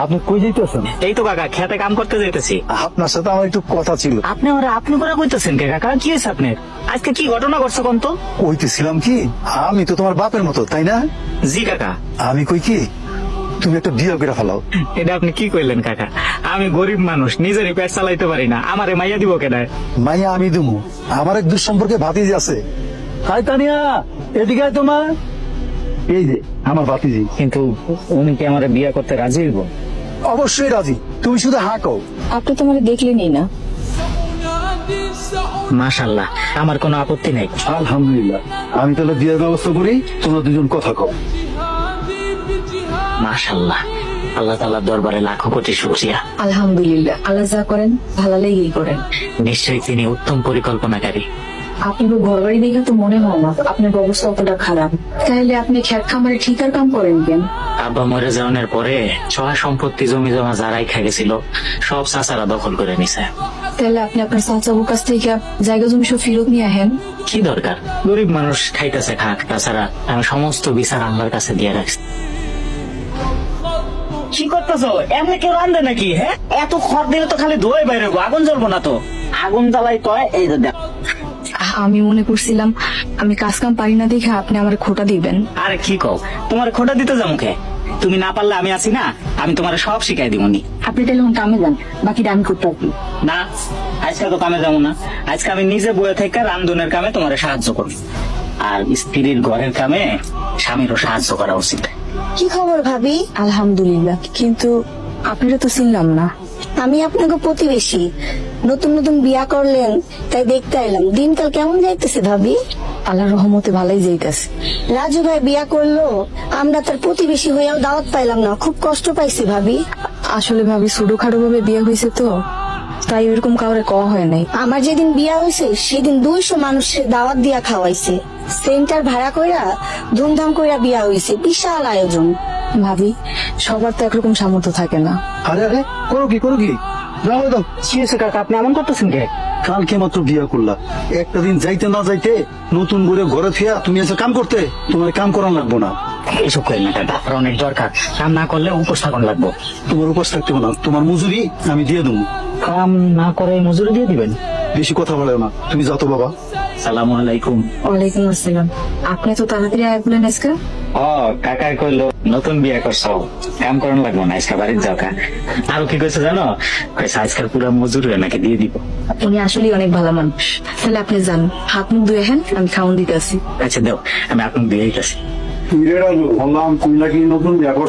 আপনি কই যাইতেছেন? এই তো কাকা, খেতে কাম করতে যাইতেছি। আপনার সাথে আমার একটু কথা ছিল। আপনি করে কইতেছেন কে কাকা? কি হয়েছে আপনার? আজকে কি ঘটনা ঘটছে কোন তো? কইতেছিলাম কি, আমি তো তোমার বাপের মতো, তাই না? জি কাকা। আমি কই কি, তুমি একটা বিয়ে করে ফেলাও। এটা আপনি কি কইলেন কাকা? আমি গরিব মানুষ, নিজেরই পেট চালাইতে পারি না, আমারে মাইয়া দিব কেডা? মাইয়া আমি দুমু, আমার এক দুঃসম্পর্কে ভাতিজি আছে। হাই তানিয়া, এদিকে আয় তোমার। এই যে আমার ভাতিজি। কিন্তু উনি কি আমারে বিয়ে করতে রাজি হইব? অবশ্যই রাজি, তুমি শুধু হা কও। আপনি তো মানে দেখলেনই না। মাশাআল্লাহ, আমার কোনো আপত্তি নাই। আলহামদুলিল্লাহ, আমি তাহলে বিয়ের ব্যবস্থা করি, তোমরা দুজন কথা কও। মাশাআল্লাহ, আল্লাহ তাআলার দরবারে লাখো কোটি শুকরিয়া। আলহামদুলিল্লাহ, আল্লাহ যা করেন ভালো লেগেই করেন। নিশ্চয়ই তিনি উত্তম পরিকল্পনাকারী। আপনার ঘর বাড়ি দেখে তো মনে হয় না আপনার অবস্থা অতটা খারাপ। তাহলে আপনি খেত খামারে ঠিকার কাম করেন কেন? আব্বা মরে যাওয়ার পরে সহায় সম্পত্তি জমি জমা যারাই গেছিল সব চাচারা দখল করে নিছে। তাহলে আপনি আপনার চাচাবুর কাছ থেকে জায়গা জমি সব ফেরত নিয়ে আহেন। কি দরকার, গরিব মানুষ খাইতেছে খাক, তাছাড়া আমি সমস্ত বিচার আল্লাহর কাছে দিয়ে রাখছি। কি করতেছো? এমনি কেউ রান্ধে নাকি? হ্যাঁ, এত খড় দিলে তো খালি ধোয় বাইরে, আগুন জ্বলবো না তো? আগুন জ্বালাই তো এই যে দেখ। আমি মনে করছিলাম আমি কাজ কাম পারি না দেখে আপনি আমার খোটা দিবেন। আরে কি কও, তোমার খোটা দিতে যাবো কে? তুমি না পারলে আমি আছি না, আমি তোমার সব শিখাই দিব নি। আপনি তাহলে কামে যান, বাকিটা আমি করতে পারি না, আজকে তো কামে যাবো না। আজকে আমি নিজে বয়ে থেকে রান্ধনের কামে তোমার সাহায্য করব, আর স্ত্রীর ঘরের কামে স্বামীরও সাহায্য করা উচিত। কি খবর ভাবি? আলহামদুলিল্লাহ, কিন্তু আপনারা তো চিনলাম না। আমি আপনাকে প্রতিবেশী, নতুন নতুন বিয়া করলেন তাই দেখতে এলাম। দিনকাল কেমন যাইতেছে ভাবি? আল্লাহর রহমতে ভালোই যাইতেছে। রাজু ভাই বিয়া করলো, আমরা তার প্রতিবেশী হয়েও দাওয়াত পাইলাম না, খুব কষ্ট পাইছি ভাবি। আসলে ভাবি ছোটখাটো ভাবে বিয়ে হয়েছে তো, তাই ওইরকম কাউরে কওয়া হয় নাই। আমার যেদিন বিয়া হয়েছে সেদিন 200 মানুষের দাওয়াত দিয়া খাওয়াইছে, সেন্টার ভাড়া কইরা ধুমধাম কইরা বিয়া হয়েছে, বিশাল আয়োজন। ভাবি, সবার তো একরকম সামর্থ্য থাকে না। আরে আরে, করো কি করো কি, যাও দাও। কি হয়েছে কাকা, আপনি এমন করতেছেন কে? কালকে মাত্র বিয়া করলা, একটা দিন যাইতে না যাইতে নতুন করে ঘরে ফিয়া তুমি এসে কাম করতে, তোমার কাম করা লাগবো না। এসব করেন না কাকা, আপনার অনেক দরকার। কাম না করলে উপোস থাকুন লাগবো। তোমার উপাস থাকতে হবে না, তোমার মজুরি আমি দিয়ে দেবো। কাম না করে মজুরি দিয়ে দিবেন? বেশি কথা বলে না, তুমি যাও তো বাবা। সালামু আলাইকুম। ওয়ালাইকুম আসসালাম। আপনি তো তাড়াতাড়ি আয় বলেন আজকে। ও কাকা কইলো নতুন বিয়ে করছো, কাম করান লাগবো না, আজকে বাড়ির যাও কা। আরো কি কইছে জানো? কইছে আজকাল পুরো মজুরি নাকি দিয়ে দিব। উনি আসলেই অনেক ভালো মানুষ। তাহলে আপনি যান, হাত মুখ ধুয়ে হেন, আমি খাওয়ান দিতে আসি। আচ্ছা দেও, আমি আপনাকে দিয়ে দিতেছি। বললাম তুমি নাকি নতুন বিয়া করছো।